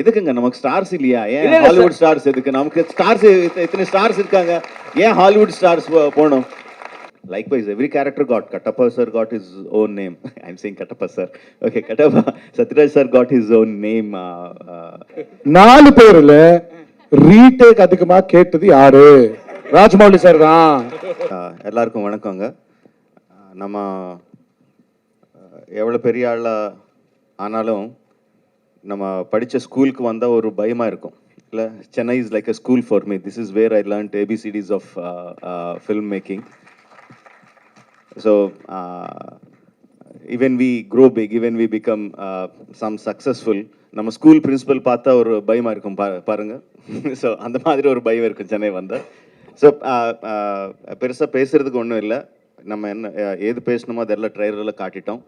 எதுக்குங்க நமக்கு ஸ்டார்ஸ் இல்லையா? ஏன் ஹாலிவுட் ஸ்டார்ஸ் எதுக்கு? நமக்கு ஸ்டார்ஸ் இத்தனை ஸ்டார்ஸ் இருக்காங்க, ஏன் ஹாலிவுட் ஸ்டார்ஸ் போகணும்? Likewise, every character got, Kattappa sir got his own name. I'm saying Kattappa sir. Okay, Kattappa, Sathiraj sir got his own name. 4 பேர்ல ரீடேக் அதிகமா கேட்டது யாரு? ராஜமௌலி சார் தான். எல்லாருக்கும் வணக்கங்க. நம்ம எவ்வளோ பெரிய ஆளா ஆனாலும் நம்ம படித்த ஸ்கூலுக்கு வந்தால் ஒரு பயமாக இருக்கும் இல்லை? Chennai is like a school for me. This is where I learnt ABCDs of film making. So even we grow big, even we become some successful, நம்ம ஸ்கூல் பிரின்சிபல் பார்த்தா ஒரு பயமாக இருக்கும் பாருங்க. ஸோ அந்த மாதிரி ஒரு பயம் இருக்கும் சென்னை வந்தால். ஸோ பெருசாக பேசுகிறதுக்கு ஒன்றும் இல்லை. நம்ம என்ன ஏது பேசணுமோ அதெல்லாம் ட்ரைலரில் காட்டிட்டோம்.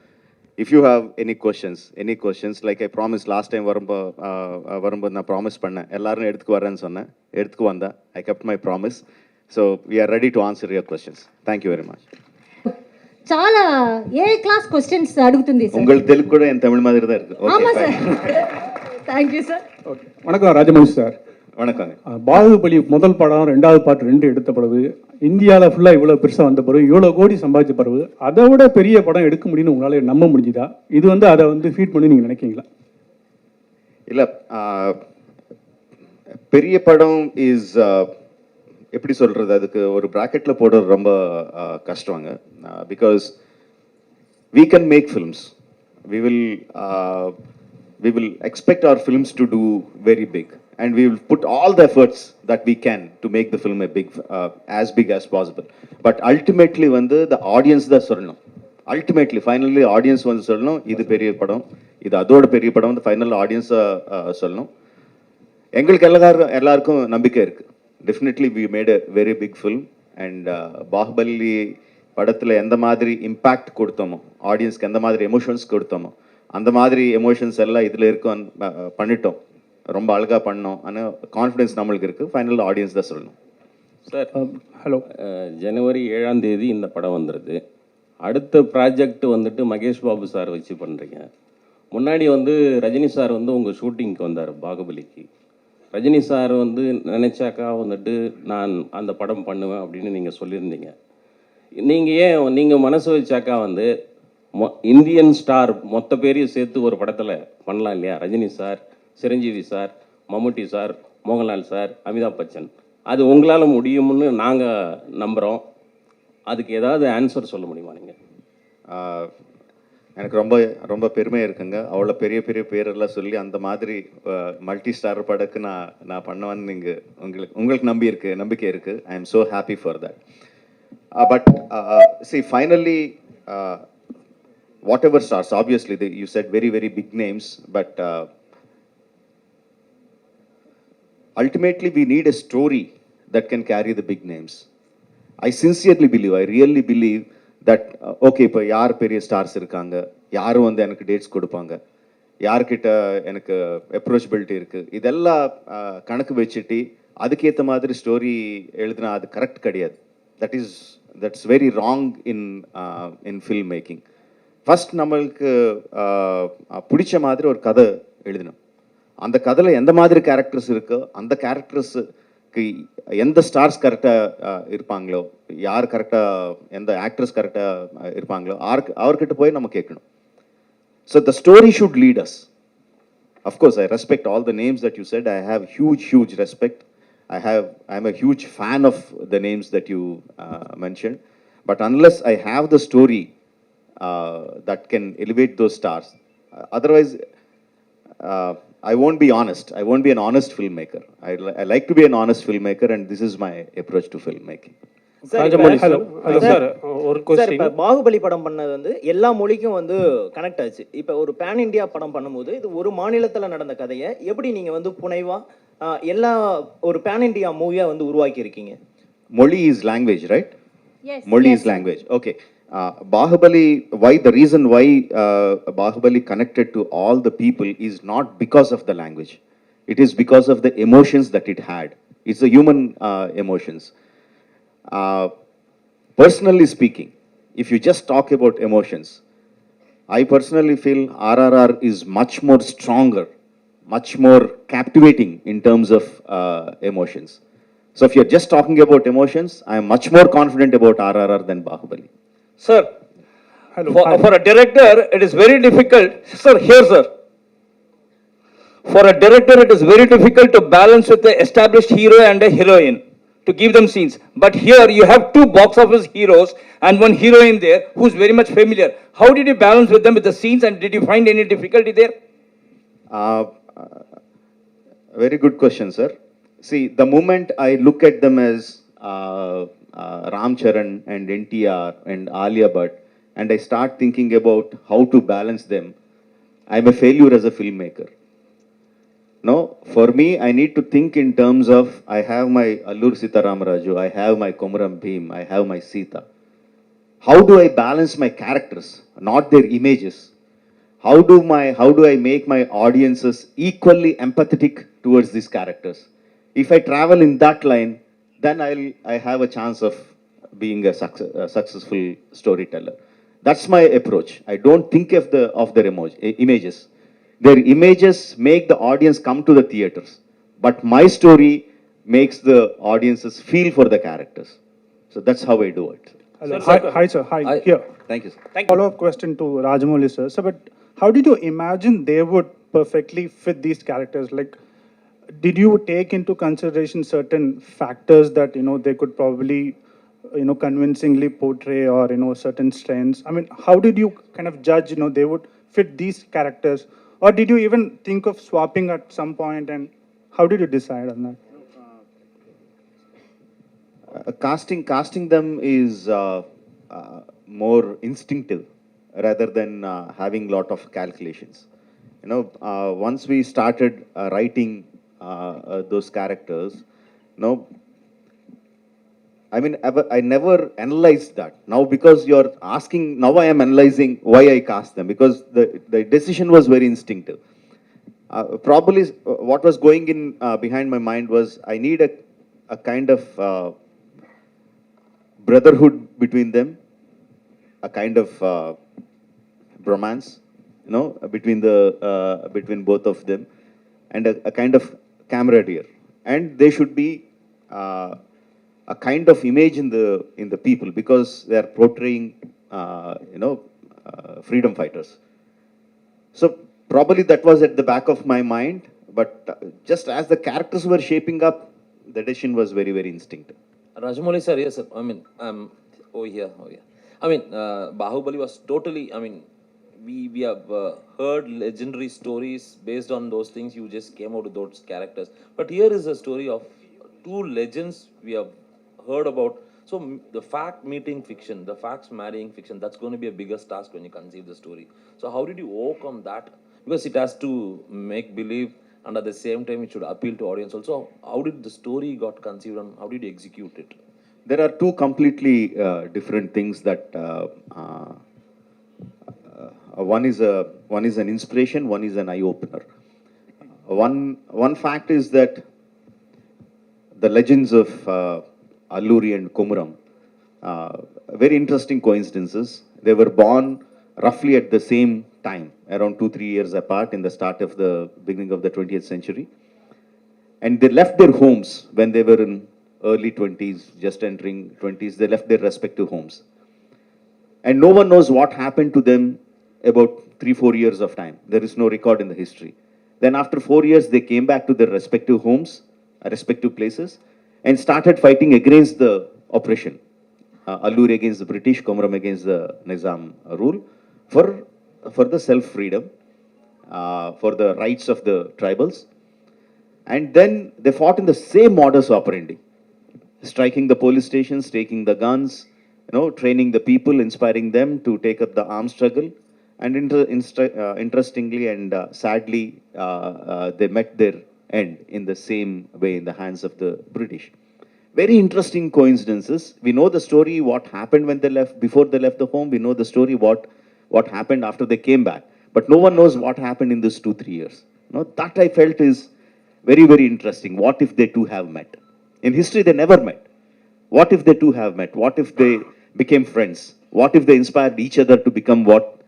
If you have any questions, like I promised last time வரும்போது நான் ப்ராமிஸ் பண்ணேன், எல்லாரும் எடுத்துக்கு வரேன்னு சொன்னேன், எடுத்துக்கு வந்தேன். I kept my promise. So we are ready to answer your questions. Thank you very much. చాలా ఏ క్లాస్ క్వశ్చన్స్ అడుగుతుంది సార్. உங்களுக்கு తెలుగు కూడా என் தமிழ் மாதிரி தான் இருக்கு. ஆமா சார். Thank you sir. ஓகே, வணக்கம் ராஜமௌலி சார். வணக்கங்க. பாகுபலி முதல் படம், 2வது பார்ட் 2 எடுத்த பிறகு இந்தியாவில் ஃபுல்லாக இவ்வளோ பெருசாக வந்த பிறகு, இவ்வளோ கோடி சம்பாதிச்ச பிறகு அதை விட பெரிய படம் எடுக்க முடியும்னு உங்களால் நம்ப முடிஞ்சுதா? இது அதை ஃபீட் பண்ணி நீங்கள் நினைக்கிறீங்களா? இல்லை, பெரிய படம் இஸ் எப்படி சொல்கிறது, அதுக்கு ஒரு ப்ராக்கெட்டில் போடுறது ரொம்ப கஷ்டங்க. Because we can make films. We will expect our films to do very big, and we will put all the efforts that we can to make the film as big as possible. But ultimately the audience da sollanum. Ultimately, finally audience sollanum, idu periya padam, idu adoda periya padam, the final audience sollanum. எங்களுக்கு எல்லாருக்கும் நம்பிக்கை இருக்கு. Definitely we made a very big film, and Baahubali படத்தில் எந்த மாதிரி impact கொடுத்தோமோ, ஆடியன்ஸ்க்கு எந்த மாதிரி எமோஷன்ஸ் கொடுத்தோமோ, அந்த மாதிரி எமோஷன்ஸ் எல்லாம் இதில் இருக்கும் பண்ணிட்டோம். ரொம்ப அழகாக பண்ணோம். ஆனால் கான்ஃபிடன்ஸ் நம்மளுக்கு இருக்குது. ஃபைனல் ஆடியன்ஸ் தான் சொல்லணும். சார் ஹலோ, ஜனவரி 7ஆம் தேதி இந்த படம் வந்துடுது. அடுத்த ப்ராஜெக்ட் மகேஷ் பாபு சார் வச்சு பண்ணுறீங்க. முன்னாடி ரஜினி சார் உங்கள் ஷூட்டிங்க்கு வந்தார் பாகுபலிக்கு. ரஜினி சார் நினச்சாக்கா நான் அந்த படம் பண்ணுவேன் அப்படின்னு நீங்கள் சொல்லியிருந்தீங்க. நீங்கள் மனசு வச்சாக்கா இந்தியன் ஸ்டார் மொத்த பேரையும் சேர்த்து ஒரு படத்தில் பண்ணலாம் இல்லையா? ரஜினி சார், சிரஞ்சீவி சார், மம்முட்டி சார், மோகன்லால் சார், அமிதாப் பச்சன். அது உங்களால் முடியும்னு நாங்கள் நம்புகிறோம். அதுக்கு ஏதாவது ஆன்சர் சொல்ல முடியுமா நீங்கள்? எனக்கு ரொம்ப ரொம்ப பெருமையாக இருக்குங்க. அவ்வளோ பெரிய பெரிய பேரெல்லாம் சொல்லி அந்த மாதிரி மல்டி ஸ்டார் படக்கு நான் பண்ணுவேன்னு நீங்கள் உங்களுக்கு நம்பிக்கை இருக்குது. I am so happy for that. But see, finally, whatever stars, obviously you said very, very big names, but ultimately we need a story that can carry the big names. I sincerely believe, I really believe that, okay, இப்போ யார் பெரிய stars இருக்காங்க, யாரும் எனக்கு dates கொடுப்பாங்க, யார்கிட்ட எனக்கு approachability இருக்குது, இதெல்லாம் கணக்கு வச்சுட்டு அதுக்கேற்ற மாதிரி ஸ்டோரி எழுதினா அது கரெக்ட் கிடையாது. That's very wrong in filmmaking. First நம்மளுக்கு பிடிச்ச மாதிரி ஒரு கதை எழுதணும். அந்த கதையில் எந்த மாதிரி கேரக்டர்ஸ் இருக்கோ, அந்த கேரக்டர்ஸுக்கு எந்த ஸ்டார்ஸ் கரெக்டாக இருப்பாங்களோ, யார் கரெக்டாக, எந்த ஆக்ட்ரஸ் கரெக்டாக இருப்பாங்களோ அவர்கிட்ட போய் நம்ம கேட்கணும். So the story should lead us. Of course, I respect all the names that you said. I have huge respect. I'm a huge fan of the names that you mentioned, but unless I have the story that can elevate those stars, otherwise I won't be honest. I won't be an honest filmmaker. I like to be an honest filmmaker, and this is my approach to filmmaking. Sir ஒரு question. இப்போ பாகுபலி படம் பண்ணது எல்லா மொழிக்கும் connect ஆச்சு. இப்போ ஒரு pan India படம் பண்ணும்போது இது ஒரு மாநிலத்தில் நடந்த கதையை எப்படி நீங்க புனைவா எல்லா ஒரு பேன் இந்தியா மூவியா உருவாக்கி இருக்கீங்க? Moli is language, right? Yes. Moli is language. Okay. Bahubali, the reason why Bahubali connected to all the people is not because of the language. It is because of the emotions that it had. It's the human emotions. Personally speaking, if you just talk about emotions, I personally feel RRR is much more stronger much more captivating in terms of emotions. So if you're just talking about emotions, I am much more confident about RRR than Bahubali. Sir, Hello. for a director, it is very difficult. Sir, here, sir. For a director, it is very difficult to balance with the established hero and a heroine to give them scenes. But here, you have two box office heroes and one heroine there who's very much familiar. How did you balance with them with the scenes, and did you find any difficulty there? Very good question, sir. See, the moment I look at them as Ram Charan and NTR and Alia Bhatt, and I start thinking about how to balance them, I'm a failure as a filmmaker. No, for me, I need to think in terms of, I have my Allur Sita Ramaraju, I have my Komaram Bhim, I have my Sita. How do I balance my characters, not their images? How do I make my audiences equally empathetic towards these characters? If I travel in that line, then I have a chance of being a successful storyteller. That's my approach. I don't think of their images. Their images make the audience come to the theaters, but my story makes the audiences feel for the characters. So that's how I do it. Hello. Hi, sir. Hi. Here. Thank you, sir. Follow-up question to Rajamouli, sir. So, but how did you imagine they would perfectly fit these characters? Like, did you take into consideration certain factors that, they could probably, convincingly portray, or, certain strengths? I mean, how did you kind of judge, they would fit these characters? Or did you even think of swapping at some point, and how did you decide on that? Casting them is more instinctive rather than having lot of calculations. Once we started writing those characters, I never analyzed that. Now, because you're asking, now I am analyzing why I cast them, because the decision was very instinctive. Probably what was going in behind my mind was, I need a kind of brotherhood between them, a kind of bromance, between both of them, and a kind of camaraderie. And they should be a kind of image in the people, because they are portraying, freedom fighters. So probably that was at the back of my mind, but just as the characters were shaping up, the decision was very, very instinctive. Rajamouli sir, yes sir. I mean, over here. I mean, Bahubali was totally, we have heard legendary stories based on those things. You just came out with those characters. But here is a story of two legends we have heard about. So the fact meeting fiction, the facts marrying fiction, that's going to be a biggest task when you conceive the story. So how did you overcome that? Because it has to make believe, and at the same time it should appeal to audience also. How did the story got conceived, and how did you execute it? There are two completely different things that one is an inspiration, one is an eye opener. One fact is that the legends of Alluri and Komaram, very interesting coincidences. They were born roughly at the same time, around 2-3 years apart, in the start of the beginning of the 20th century. And they left their homes when they were in early 20s, just entering 20s. They left their respective homes. And no one knows what happened to them about 3-4 years of time. There is no record in the history. Then after 4 years, they came back to their respective homes, respective places, and started fighting against the oppression. Alluri against the British, Komaram against the Nizam rule, for the self-freedom, for the rights of the tribals. And then they fought in the same modus operandi, striking the police stations, taking the guns, training the people, inspiring them to take up the armed struggle. And interestingly and sadly, they met their end in the same way in the hands of the British. Very interesting coincidences. We know the story, what happened when they left, before they left the home. We know the story, what happened after they came back. But no one knows what happened in these 2-3 years. That I felt is very, very interesting. What if they two have met? In history, they never met. What if they two have met? What if they became friends? What if they inspired each other to become what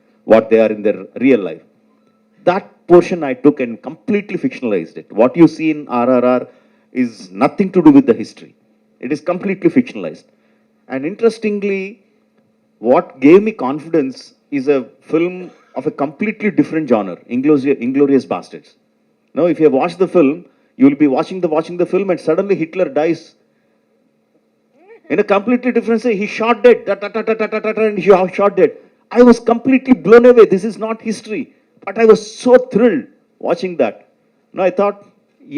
they are in their real life? that portion I took and completely fictionalized it. What you see in RRR is nothing to do with the history. It is completely fictionalized. And interestingly, what gave me confidence is a film of a completely different genre, Inglorious Bastards. Now, if you have watched the film, you will be watching the film and suddenly Hitler dies in a completely different way. He shot dead, and he shot dead. I was completely blown away. This is not history. But I was so thrilled watching that. Now I thought,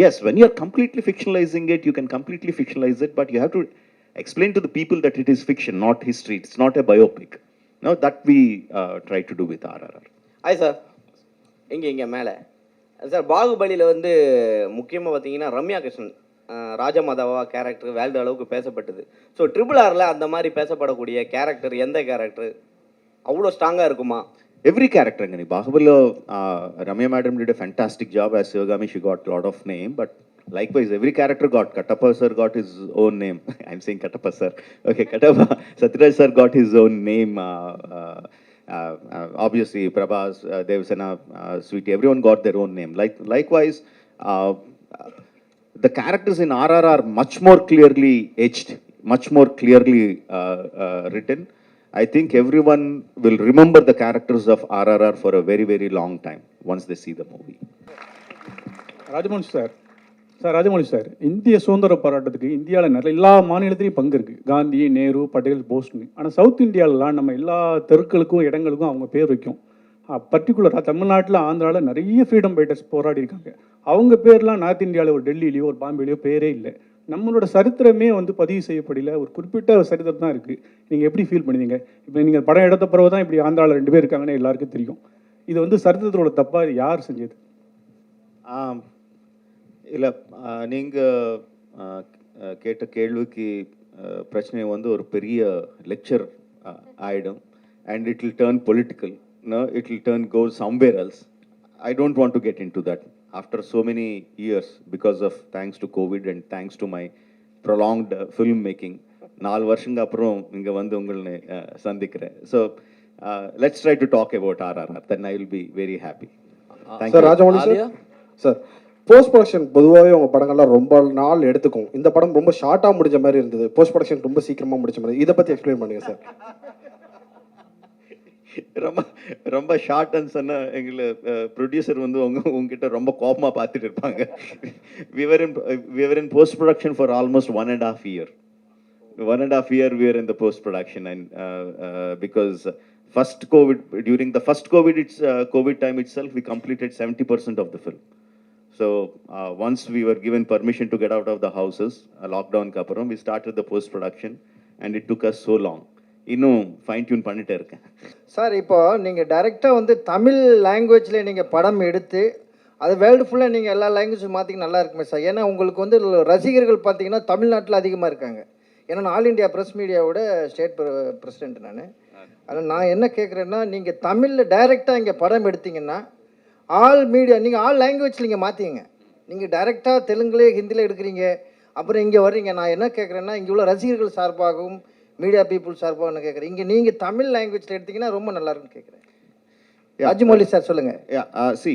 yes, when you're completely fictionalizing it, you can completely fictionalize it, but you have to explain to the people that it is fiction, not history. It's not a biopic. Now that we try to do with RRR. Hi sir, இங்கே மேலே sir, பாகுபலியில் வந்து முக்கியமாக பார்த்தீங்கன்னா Ramya Krishnan ராஜமாதாவா character world அளவுக்கு பேசப்பட்டது. So RRRல அந்த மாதிரி பேசப்படக்கூடிய கேரக்டர் எந்த கேரக்டர் அவ்வளோ ஸ்ட்ராங்காக இருக்குமா? Every character, Angani. Bahubali, Ramya madam did a fantastic job as Shivagami. She got a lot of name, but likewise, every character got. Kattappa sir got his own name. I'm saying Kattappa sir. Okay, Kattappa. Satyaraj sir got his own name. Obviously, Prabhas, Devasena, Sweetie, everyone got their own name. Likewise, the characters in RRR are much more clearly etched, much more clearly written. I think everyone will remember the characters of RRR for a very, very long time once they see the movie. Rajamouli sir, இந்திய சுதந்திர போராட்டத்துக்கு இந்தியாவில் நிறைய எல்லா மாநிலத்திலையும் பங்கு இருக்குது. காந்தி, நேரு, பட்டேல், போஸ்னு. ஆனால் சவுத் இந்தியாவிலாம் நம்ம எல்லா தெருக்களுக்கும் இடங்களுக்கும் அவங்க பேர் வைக்கும். பர்டிகுலராக தமிழ்நாட்டில், ஆந்திராவில் நிறைய ஃப்ரீடம் ஃபைட்டர்ஸ் போராடி இருக்காங்க. அவங்க பேர்லாம் நார்த் இந்தியாவில் ஒரு டெல்லியிலையோ ஒரு பாம்பேலையோ பேரே இல்லை. நம்மளோட சரித்திரமே வந்து பதிவு செய்யப்படல. ஒரு குறிப்பிட்ட சரித்திரம் தான் இருக்குது. நீங்கள் எப்படி ஃபீல் பண்ணுவீங்க? இப்போ நீங்கள் படம் எடுத்த பிறகு தான் இப்படி ஆந்திராவில் 2 பேர் இருக்காங்கன்னு எல்லாருக்கும் தெரியும். இது வந்து சரித்திரத்தோட தப்பாக யார் செஞ்சது? இல்லை, நீங்கள் கேட்ட கேள்விக்கு பிரச்சனை வந்து ஒரு பெரிய லெக்சர் ஆகிடும். And it will turn political. No, it will go somewhere else. I don't want to get into that. After so many years, because of thanks to COVID and thanks to my prolonged film making, 4 வருஷங்க அப்புறம் இங்கே வந்து உங்களை சந்திக்கிறேன். So let's try to talk about RRR. Then I will be very happy. Thank you. Rajamouli sir, post production பொதுவாகவே உங்கள் படங்கள்லாம் ரொம்ப நாள் எடுத்துக்கும். இந்த படம் ரொம்ப ஷார்ட்டாக முடிஞ்ச மாதிரி இருந்தது. போஸ்ட் ப்ரொடக்ஷன் ரொம்ப சீக்கிரமாக முடிச்ச மாதிரி. இதை பற்றி எக்ஸ்பிளைன் பண்ணுங்க சார். ரொம்ப ஷார்ட்னு சொன்னால் எங்களை ப்ரொடியூசர் வந்து உங்ககிட்ட ரொம்ப கோபமாக பார்த்துட்டு இருப்பாங்க. we were in post production for almost 1.5 years. 1.5 years we were in the post production, and because during the first COVID time itself, we completed 70% of the film. So once we were given permission to get out of the houses, lockdown kaparam, we started the post production, and it took us so long. இன்னும் fine tune பண்ணிட்டே இருக்கேன் sir. இப்போ நீங்கள் டைரெக்டாக வந்து தமிழ் லாங்குவேஜில் நீங்கள் படம் எடுத்து அது வேர்ல்டு ஃபுல்லாக நீங்கள் எல்லா லாங்குவேஜும் மாற்றிக்க நல்லா இருக்குமே சார். ஏன்னா உங்களுக்கு வந்து ரசிகர்கள் பார்த்தீங்கன்னா தமிழ்நாட்டில் அதிகமாக இருக்காங்க. ஏன்னா நான் ஆல் இண்டியா ப்ரெஸ் மீடியாவோட ஸ்டேட் பிரசிடென்ட் நான். அதில் நான் என்ன கேட்குறேன்னா, நீங்கள் தமிழில் டைரெக்டாக இங்கே படம் எடுத்தீங்கன்னா ஆல் மீடியா நீங்கள் ஆல் லாங்குவேஜில் நீங்கள் மாற்றிங்க. நீங்கள் டைரெக்டாக தெலுங்குலே ஹிந்தியில் எடுக்கிறீங்க, அப்புறம் இங்கே வர்றீங்க. நான் என்ன கேட்குறேன்னா, இங்கே உள்ள ரசிகர்கள் சார்பாகவும் மீடியா பீப்புள் சார்பாக என்ன கேட்குறேன், இங்கே நீங்கள் தமிழ் லாங்குவேஜில் எடுத்தீங்கன்னா ரொம்ப நல்லா இருக்குன்னு கேட்குறேன். ராஜமௌழி சார் சொல்லுங்கள். சி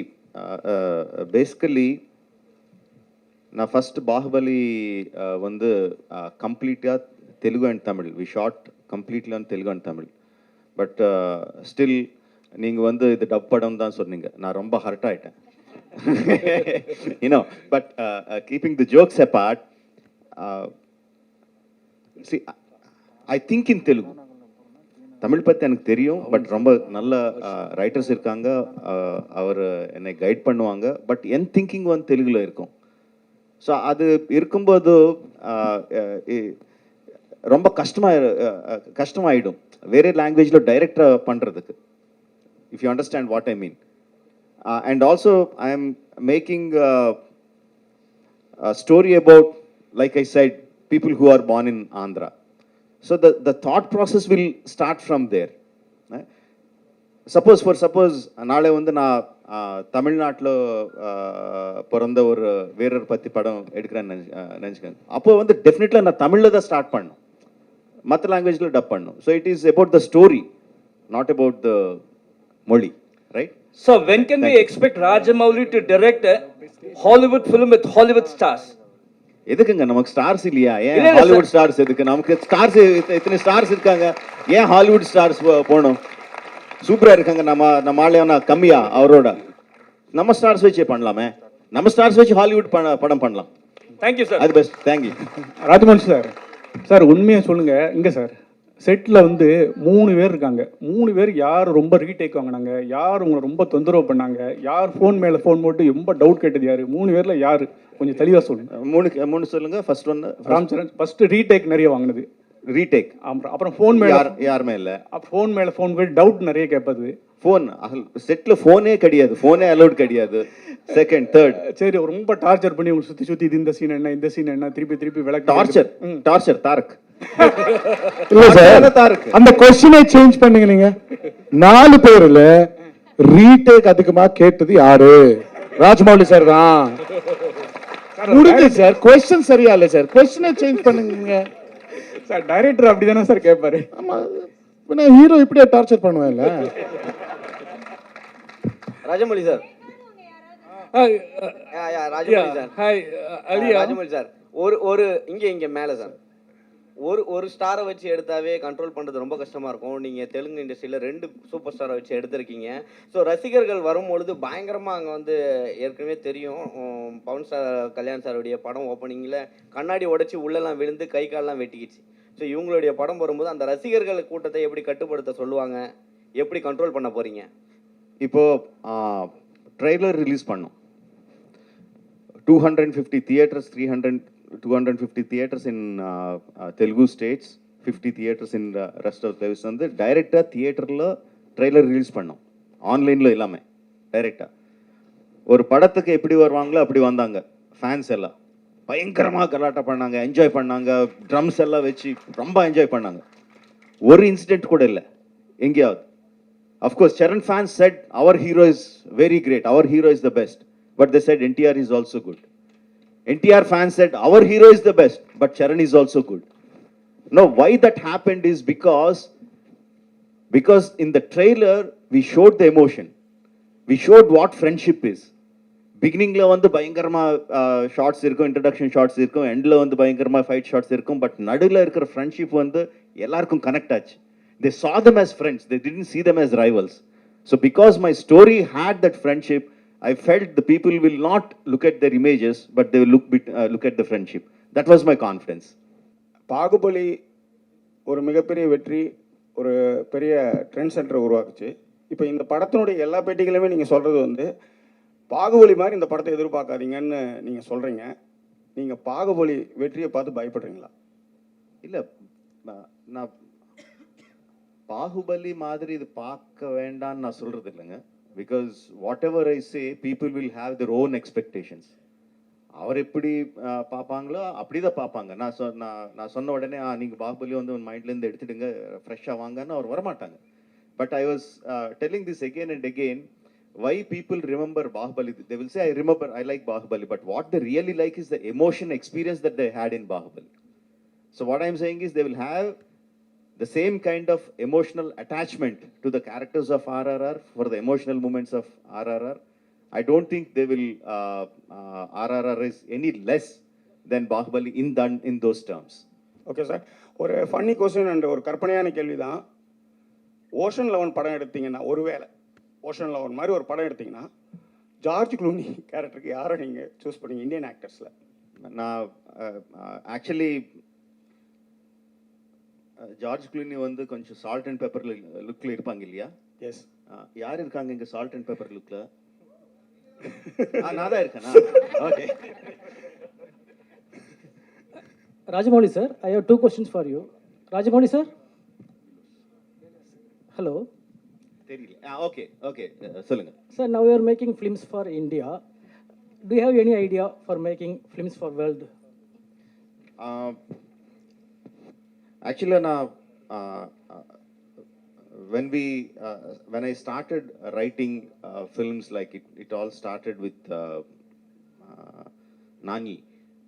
பேசிக்கலி நான் ஃபஸ்ட் பாகுபலி வந்து கம்ப்ளீட்டாக Telugu and Tamil. We shot completely on Telugu and Tamil. But still நீங்கள் வந்து இது டப் படம் தான் சொன்னீங்க. நான் ரொம்ப ஹர்ட் ஆகிட்டேன். But keeping the jokes abort, C I think in Telugu. Tamil பற்றி எனக்கு தெரியும், பட் ரொம்ப நல்ல ரைட்டர்ஸ் இருக்காங்க, அவர் என்னை கைட் பண்ணுவாங்க. பட் என் திங்கிங் வந்து தெலுங்குல இருக்கும். ஸோ அது இருக்கும்போது ரொம்ப கஷ்டமாயிடும் வேறு லாங்குவேஜில் டைரக்டாக பண்ணுறதுக்கு. If you understand what I mean. And also I am making story about, like I said, people who are born in Andhra. So the thought process will start from there. Suppose நாளை வந்து நான் தமிழ்நாட்டில் பிறந்த ஒரு வீரர் பற்றி படம் எடுக்கிறேன்னு நினச்சிக்கேன். அப்போ வந்து டெஃபினெட்லாக நான் தமிழில் தான் ஸ்டார்ட் பண்ணணும், மற்ற லாங்குவேஜில் டப் பண்ணணும். So it is about the story, not about the மொழி, right? So when can we expect Rajamouli to direct a Hollywood film with Hollywood stars? எதுக்குங்க நமக்கு ஸ்டார்ஸ் இல்லையா? ஏன் இல்ல, ஹாலிவுட் ஸ்டார்ஸ் எதுக்கு? நமக்கு ஸ்டார்ஸ் இத்தனை ஸ்டார்ஸ் இருக்காங்க, ஏன் ஹாலிவுட் ஸ்டார்ஸ் போகணும்? சூப்பரா இருக்காங்க. நம்ம ஆளையான கம்மியா அவரோட? நம்ம ஸ்டார்ஸ் வச்சே பண்ணலாமே. நம்ம ஸ்டார்ஸ் வச்சு ஹாலிவுட் படம் பண்ணலாம். Thank you, sir. அது best. Thank you. Rajamouli sir, sir உண்மையை சொல்லுங்க. இங்க சார் செட்டில் வந்து 3 பேர் இருக்காங்க. 3 பேர் யார் ரொம்ப ரீடேக் வாங்கினாங்க, யார் உங்களை ரொம்ப தொந்தரவு பண்ணாங்க, யார் ஃபோன் மேலே ஃபோன் போட்டு ரொம்ப டவுட் கேட்டது யார்? 3 பேரில் யார்? கொஞ்சம் தெளிவாக சொல்லுங்க. மூணு சொல்லுங்க. First one Ram Charan first retake நிறைய வாங்கினது. ரீடேக். அப்புறம் ஃபோன் மேலே யாருமே இல்லை. ஃபோன் மேலே ஃபோன் போய் டவுட் நிறைய கேட்பது. ஃபோன் செட்டில் ஃபோனே கிடையாது, ஃபோனே அலௌட் கிடையாது. செகண்ட் தேர்ட் சரி, ரொம்ப டார்ச்சர் பண்ணி உங்களை சுற்றி இது இந்த சீன் என்ன, இந்த சீன் என்ன, திருப்பி விளக்கு. டார்ச்சர் தாரக். இல்ல சார், தாரக் அந்த கொஸ்டினை சேஞ்ச் பண்ணுங்க. நீங்க 4 பேர்ல ரீடேக் அதிகமா கேட்டது யாரு? ராஜமௌலி சார் தான். முடிஞ்சு சார், கொஸ்டின் சரியா இல்ல சார், கொஸ்டினை சேஞ்ச் பண்ணுங்க சார். டைரக்டர் அப்படிதானே சார் கேட்பாரு. ஆமா, ஹீரோ இப்படியே டார்ச்சர் பண்ணுவேன்ல. Rajamouli sir, Rajamouli sir, Rajamouli sir, ஒரு இங்க மேல சார், ஒரு ஸ்டாரை வச்சு எடுத்தாவே கண்ட்ரோல் பண்ணுறது ரொம்ப கஷ்டமாக இருக்கும். நீங்கள் தெலுங்கு இண்டஸ்ட்ரியில் 2 சூப்பர் ஸ்டாரை வச்சு எடுத்திருக்கீங்க. ஸோ ரசிகர்கள் வரும்பொழுது பயங்கரமாக அங்கே வந்து ஏற்கனவே தெரியும், பவன் சார் கல்யாண் சாருடைய படம் ஓப்பனிங்கில் கண்ணாடி உடைச்சி உள்ளெல்லாம் விழுந்து கை காலெலாம் வெட்டிக்கிச்சு. ஸோ இவங்களுடைய படம் வரும்போது அந்த ரசிகர்கள் கூட்டத்தை எப்படி கட்டுப்படுத்த சொல்லுவாங்க, எப்படி கண்ட்ரோல் பண்ண போகிறீங்க? இப்போது ட்ரெய்லர் ரிலீஸ் பண்ணோம். 250 theatres, 250 theaters in Telugu states, 50 theaters in rest of the வந்து டைரெக்டாக தியேட்டரில் ட்ரெய்லர் ரிலீஸ் பண்ணோம். ஆன்லைனில் இல்லாமல் டைரெக்டாக ஒரு படத்துக்கு எப்படி வருவாங்களோ அப்படி வந்தாங்க. ஃபேன்ஸ் எல்லாம் பயங்கரமாக கலாட்டா பண்ணாங்க, என்ஜாய் பண்ணாங்க, ட்ரம்ஸ் எல்லாம் வச்சு ரொம்ப என்ஜாய் பண்ணாங்க. ஒரு இன்சிடென்ட் கூட இல்லை எங்கேயாவது. Of course Charan fans said our hero is very great, our hero is the best, but they said NTR is also good. NTR fans said our hero is the best, but Charan is also good. Now, why that happened is because in the trailer we showed the emotion, we showed what friendship is. Beginning la vandu bayangarama shots irukum, introduction shots irukum, end la vandu bayangarama fight shots irukum, but nadula irukra friendship vandu ellarkum connect ஆச்சு. They saw them as friends, they didn't see them as rivals. So because my story had that friendship, I felt the people will not look at their images, but they will look at the friendship. That was my confidence. Baahubali ஒரு மிகப்பெரிய வெற்றி, ஒரு பெரிய trend சென்டரை உருவாக்குச்சு. இப்போ இந்த படத்தினுடைய எல்லா பேட்டிகளுமே நீங்கள் சொல்கிறது வந்து பாகுபலி மாதிரி இந்த படத்தை எதிர்பார்க்காதீங்கன்னு நீங்கள் சொல்கிறீங்க. நீங்கள் பாகுபலி வெற்றியை பார்த்து பயப்படுறீங்களா? இல்லை, நான் பாகுபலி மாதிரி இது பார்க்க வேண்டான்னு நான் சொல்கிறது இல்லைங்க. Because whatever I say, people will have their own expectations. அவர் எப்படி பார்ப்பாங்களோ அப்படி தான் பார்ப்பாங்க. நான் சொன்ன உடனே நீங்கள் பாகுபலி வந்து உன் மைண்ட்லேருந்து எடுத்துடுங்க, ஃப்ரெஷ்ஷாக வாங்கன்னு அவர் வரமாட்டாங்க. But I was telling this again and again, why people remember Bahubali. They will say, I remember, I like Bahubali, but what they really like is the emotion experience that they had in Bahubali. So what I'm saying is they will have the same kind of emotional attachment to the characters of RRR for the emotional moments of RRR. I don't think they will, RRR is any less than Bahubali in those terms. Okay sir, ஒரு funny question and ஒரு கற்பனையான கேள்வி தான். Ocean 11 படம் எடுத்தீங்கன்னா, ஒருவேளை ocean 11 மாதிரி ஒரு படம் எடுத்தீங்கன்னா ஜார்ஜ் க்ளூனி கேரக்டருக்கு யாரை நீங்கள் சூஸ் பண்ணீங்க இந்தியன் ஆக்டர்ஸில்? நான் ஆக்சுவலி ஜார்ஜ் க்ளூனி வந்து கொஞ்சம் சால்ட் அண்ட் பெப்பர் லுக்கில் இருப்பாங்க இல்லையா? எஸ். யார் இருக்காங்க இங்கே சால்ட் அண்ட் பெப்பர் லுக்கில்? நான் தான் இருக்கேனா? Okay. Rajamouli sir, I have 2 questions for you. Rajamouli sir? Hello. தெரியல. ஓகே ஓகே, சொல்லுங்க. Sir, now you are making films for India. Do you have any idea for making films for world? Actually, when I started writing films, like it all started with Nani.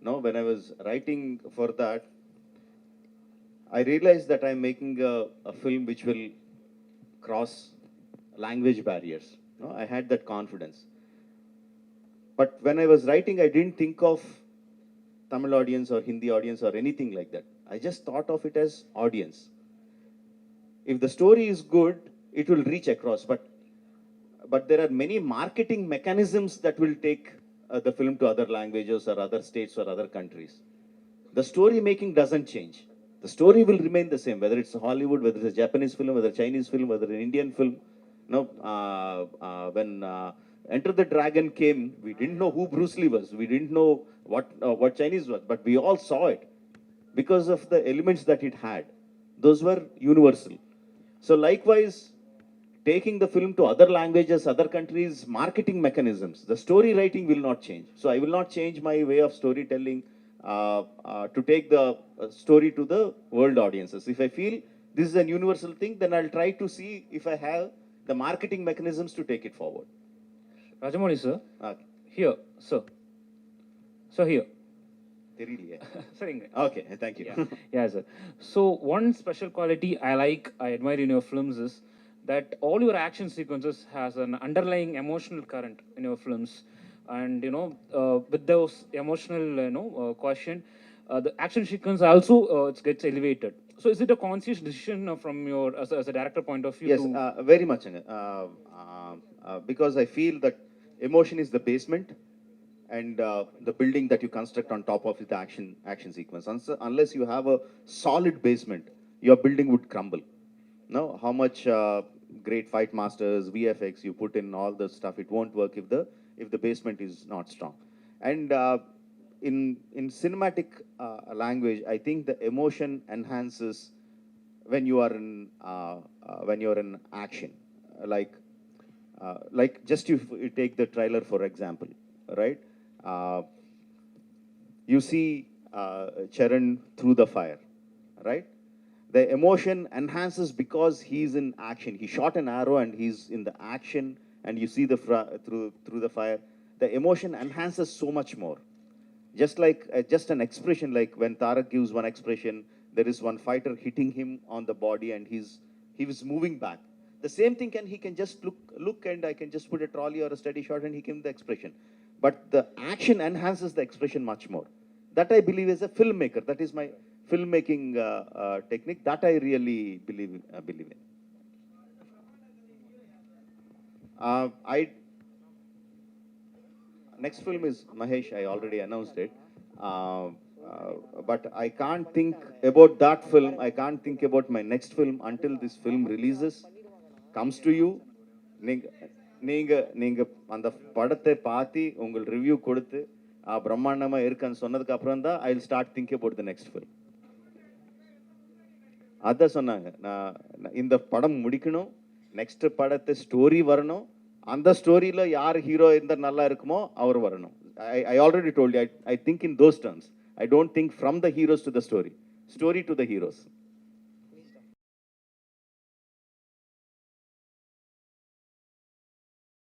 No, when I was writing for that, I realized that I'm making a film which will cross language barriers. No, I had that confidence. But when I was writing, I didn't think of Tamil audience or Hindi audience or anything like that. I just thought of it as audience. If the story is good, it will reach across. But there are many marketing mechanisms that will take the film to other languages or other states or other countries. The story making doesn't change. The story will remain the same, whether it's Hollywood, whether it's a Japanese film, whether a Chinese film, whether an Indian film. No, when Enter the Dragon came, we didn't know who Bruce Lee was. We didn't know what Chinese was, but we all saw it because of the elements that it had. Those were universal. So likewise, taking the film to other languages, other countries, marketing mechanisms, the story writing will not change. So I will not change my way of storytelling to take the story to the world audiences. If I feel this is a universal thing, then I'll try to see if I have the marketing mechanisms to take it forward. Rajamouli sir, Okay. here, sir. So here. தெரியலையே. சரிங்க. Okay, thank you. Yeah, sir. So one special quality I admire in your films is that all your action sequences has an underlying emotional current in your films, and with those emotional quotient, the action sequence also it gets elevated. So is it a conscious decision from your as a director point of view? Yes, very much. Because I feel that emotion is the basement, and the building that you construct on top of the action sequence. Unless you have a solid basement, your building would crumble. No, how much great fight masters, VFX you put in all the stuff, it won't work if the basement is not strong. And in cinematic language, I think the emotion enhances when you are in action. Like just you take the trailer for example, right? You see Charan through the fire, right? The emotion enhances because he's in action. He shot an arrow and he's in the action, and you see through the fire. The emotion enhances so much more. Just like just an expression, like when Tarak gives one expression, there is one fighter hitting him on the body and he was moving back. The same thing he can just look and I can just put a trolley or a steady shot and he gives the expression. But the action enhances the expression much more. That I believe as a filmmaker. That is my filmmaking technique. That I really believe in. Next film is Mahesh. I already announced it. But I can't think about that film. I can't think about my next film until this film releases, comes to you. நீங்க அந்த படத்தை பார்த்து உங்கள் review கொடுத்து பிரம்மாண்டமா இருக்குன்னு சொன்னதுக்கு அப்புறம் தான் I will start think about the next film. அதான் சொன்னாங்க, நான் இந்த படம் முடிக்கணும், நெக்ஸ்ட் படத்தை ஸ்டோரி வரணும், அந்த ஸ்டோரியில யார் ஹீரோ இருந்தால் நல்லா இருக்குமோ அவர் வரணும். I already told you, I think in those terms. I don't think from the heroes to the story to the heroes.